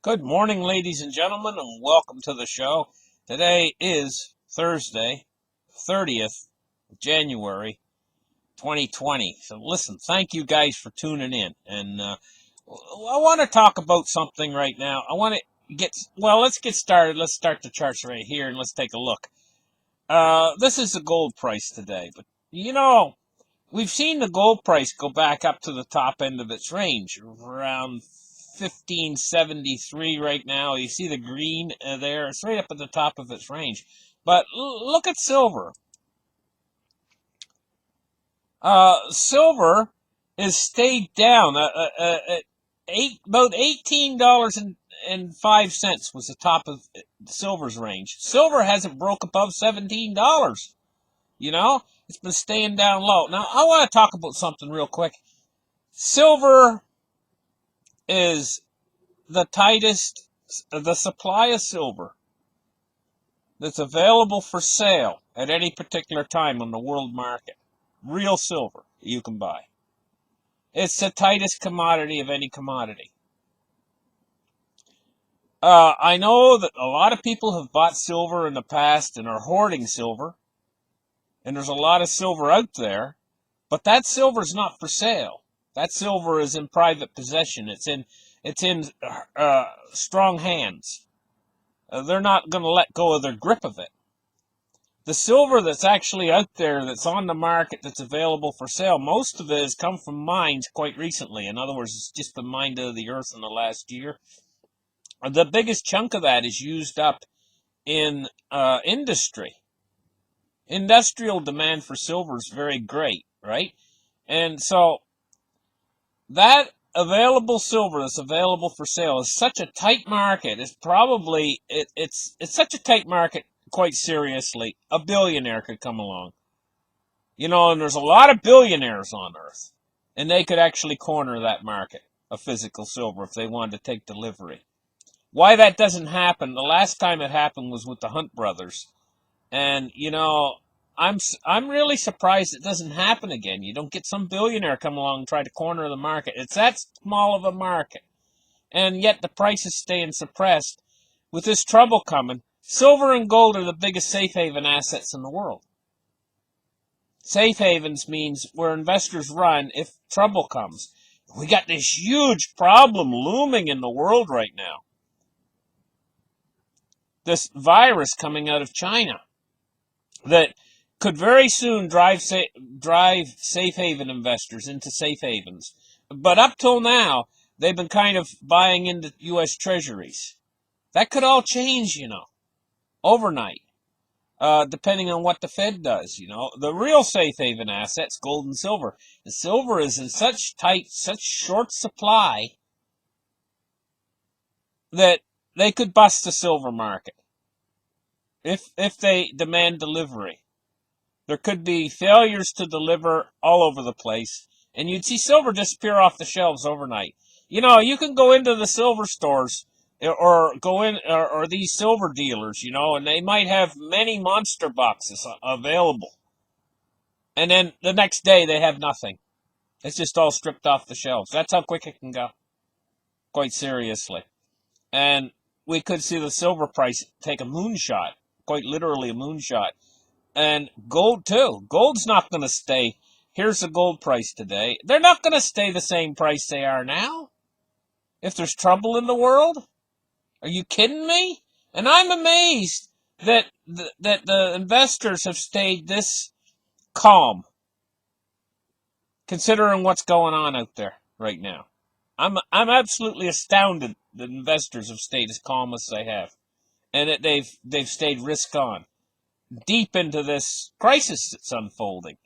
Good morning, ladies and gentlemen, and welcome to the show. Today is Thursday, 30th of January, 2020. So listen, thank you guys for tuning in. And I want to talk about something right now. I want to let's get started. Let's start the charts right here and let's take a look. This is the gold price today. But, we've seen the gold price go back up to the top end of its range, around 1573 right now. You see the green there. It's right up at the top of its range. But look at silver. Silver has stayed down at about $18.05 was the top of silver's range. Silver hasn't broke above $17. It's been staying down low. Now, I want to talk about something real quick. Silver is the supply of silver that's available for sale at any particular time on the world market. Real silver you can buy. It's the tightest commodity of any commodity. I know that a lot of people have bought silver in the past and are hoarding silver. And there's a lot of silver out there, but that silver is not for sale. That silver is in private possession. It's in strong hands. They're not going to let go of their grip of it. The silver that's actually out there, that's on the market, that's available for sale, most of it has come from mines quite recently. In other words, it's just been mined out of the earth in the last year. The biggest chunk of that is used up in industry. Industrial demand for silver is very great, right? And so that available silver that's available for sale is such a tight market. It's such a tight market, quite seriously. A billionaire could come along. And there's a lot of billionaires on Earth, and they could actually corner that market of physical silver if they wanted to take delivery. Why that doesn't happen, the last time it happened was with the Hunt brothers. And, I'm really surprised it doesn't happen again. You don't get some billionaire come along and try to corner the market. It's that small of a market. And yet the price is staying suppressed. With this trouble coming, silver and gold are the biggest safe haven assets in the world. Safe havens means where investors run if trouble comes. We got this huge problem looming in the world right now. This virus coming out of China that could very soon drive safe haven investors into safe havens. But up till now, they've been kind of buying into U.S. Treasuries. That could all change, overnight, depending on what the Fed does, The real safe haven assets, gold and silver. The silver is in such short supply that they could bust the silver market if they demand delivery. There could be failures to deliver all over the place, and you'd see silver disappear off the shelves overnight. You can go into the silver stores or go in or these silver dealers, and they might have many monster boxes available. And then the next day they have nothing. It's just all stripped off the shelves. That's how quick it can go. Quite seriously. And we could see the silver price take a moonshot, quite literally a moonshot. And gold, too. Gold's not going to stay. Here's the gold price today. They're not going to stay the same price they are now. If there's trouble in the world? Are you kidding me? And I'm amazed that the investors have stayed this calm, considering what's going on out there right now. I'm absolutely astounded that investors have stayed as calm as they have, and that they've stayed risk on, deep into this crisis that's unfolding.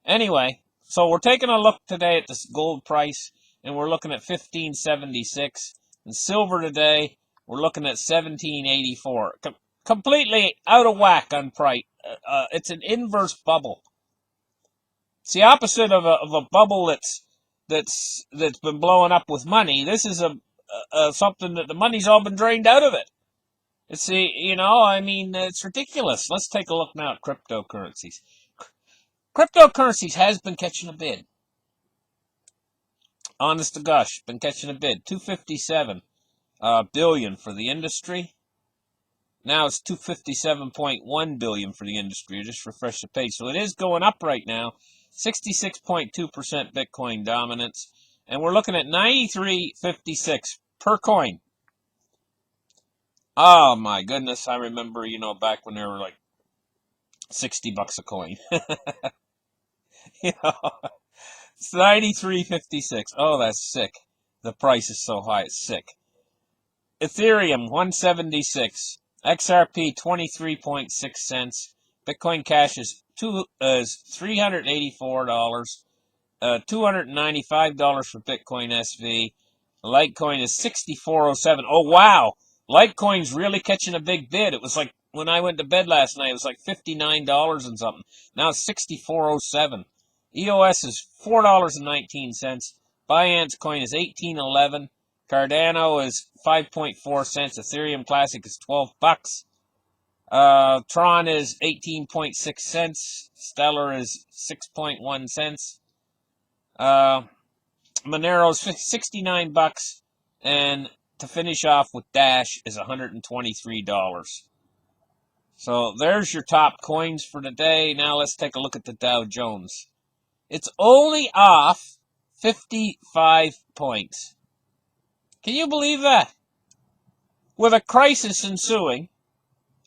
Anyway, so we're taking a look today at this gold price, and we're looking at 1576. And silver today, we're looking at 1784. Completely out of whack on price. It's an inverse bubble. It's the opposite of a bubble that's been blowing up with money. This is something that the money's all been drained out of it. It's ridiculous. Let's take a look now at cryptocurrencies. Cryptocurrencies has been catching a bid. Honest to gosh, been catching a bid. 257. billion for the industry. Now it's 257.1 billion for the industry. I just refreshed the page. So it is going up right now. 66.2% Bitcoin dominance. And we're looking at 93.56 per coin. Oh my goodness. I remember, back when they were like $60 a coin. It's 93.56. Oh, that's sick. The price is so high, it's sick. Ethereum 176, XRP 23.6 cents. Bitcoin Cash is $384, $295 for Bitcoin SV. Litecoin is 6407. Oh wow, Litecoin's really catching a big bid. It was like when I went to bed last night, it was like $59 and something. Now it's 6407. EOS is $4.19. Binance Coin is 1811. Cardano is 5.4 cents. Ethereum Classic is $12. Tron is 18.6 cents. Stellar is 6.1 cents. Monero is $69. And to finish off with Dash is $123. So there's your top coins for today. Now let's take a look at the Dow Jones. It's only off 55 points. Can you believe that? With a crisis ensuing,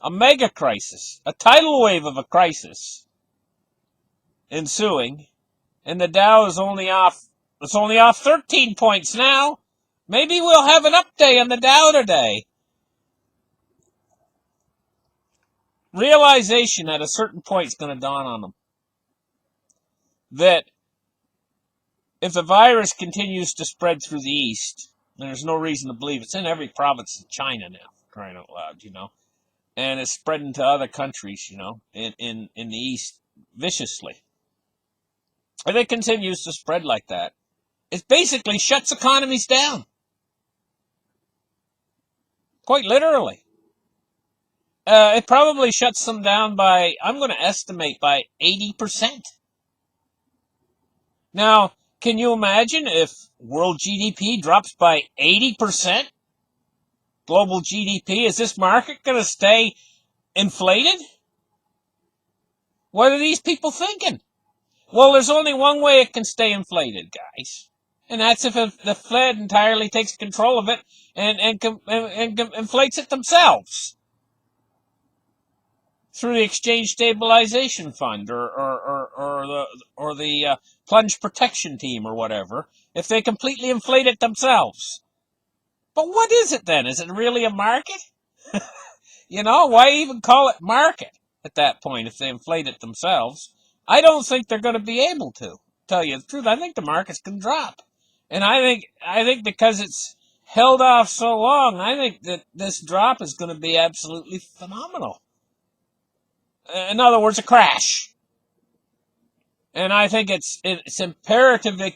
a mega crisis, a tidal wave of a crisis ensuing, and the Dow is only off 13 points now. Maybe we'll have an update on the Dow today. Realization at a certain point is going to dawn on them that if the virus continues to spread through the East, and there's no reason to believe it's in every province of China now, crying out loud, and it's spreading to other countries, in the East viciously. If it continues to spread like that, it basically shuts economies down. Quite literally. It probably shuts them down by, I'm going to estimate, by 80%. Now, can you imagine if world GDP drops by 80%? Global GDP, is this market going to stay inflated? What are these people thinking? Well, there's only one way it can stay inflated, guys. And that's if the Fed entirely takes control of it and inflates it themselves through the Exchange Stabilization Fund or the Plunge Protection Team or whatever. If they completely inflate it themselves. But what is it then? Is it really a market? Why even call it market at that point if they inflate it themselves? I don't think they're going to be able to. Tell you the truth, I think the market's going to drop. And I think because it's held off so long, I think that this drop is going to be absolutely phenomenal. In other words, a crash. And I think it's imperatively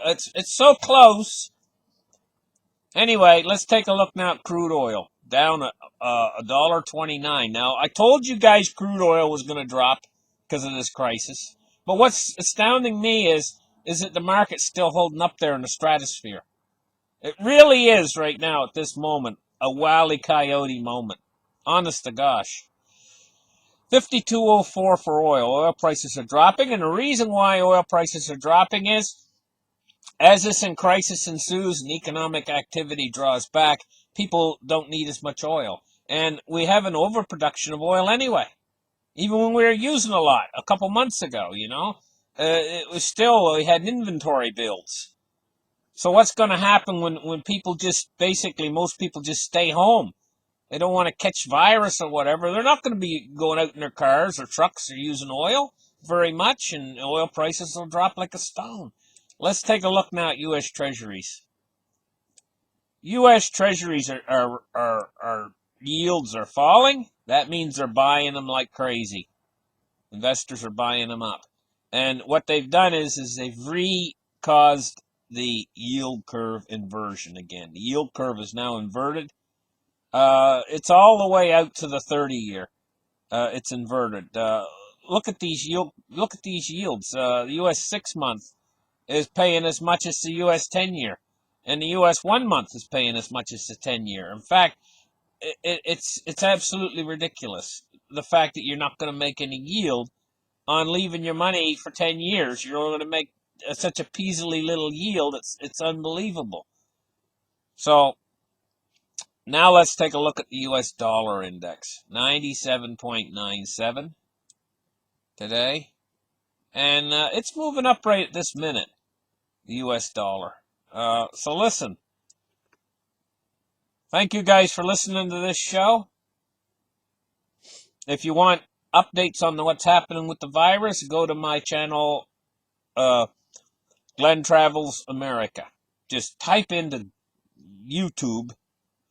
it's so close. Anyway, let's take a look now at crude oil, down $1.29. Now, I told you guys crude oil was going to drop because of this crisis. But what's astounding me is that the market's still holding up there in the stratosphere. It really is right now at this moment a Wile E. Coyote moment. Honest to gosh. 52.04 for oil. Oil prices are dropping, and the reason why oil prices are dropping is as this crisis ensues and economic activity draws back, people don't need as much oil. And we have an overproduction of oil anyway. Even when we were using a lot a couple months ago, it was still, we had inventory builds. So what's going to happen when people most people just stay home? They don't want to catch virus or whatever. They're not going to be going out in their cars or trucks or using oil very much, and oil prices will drop like a stone. Let's take a look now at U.S. Treasuries. U.S. Treasuries are yields are falling. That means they're buying them like crazy. Investors are buying them up. And what they've done is they've re-caused the yield curve inversion again. The yield curve is now inverted. It's all the way out to the 30-year. It's inverted. Look at these yields. The U.S. 6-month is paying as much as the U.S. 10-year. And the U.S. 1 month is paying as much as the 10-year. In fact, it's absolutely ridiculous. The fact that you're not going to make any yield on leaving your money for 10 years. You're going to make such a peasily little yield. It's unbelievable. So now let's take a look at the U.S. dollar index. 97.97 today. And it's moving up right at this minute, the U.S. dollar. So listen, thank you guys for listening to this show. If you want updates on what's happening with the virus, go to my channel, Glenn Travels America. Just type into YouTube,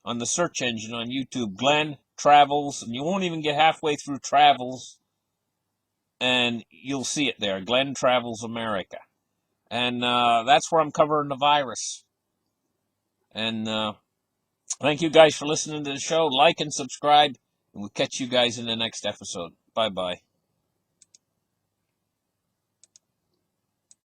on the search engine on YouTube, Glenn Travels, and you won't even get halfway through Travels, and you'll see it there, Glenn Travels America. And that's where I'm covering the virus. And thank you guys for listening to the show. Like and subscribe, and we'll catch you guys in the next episode. Bye-bye.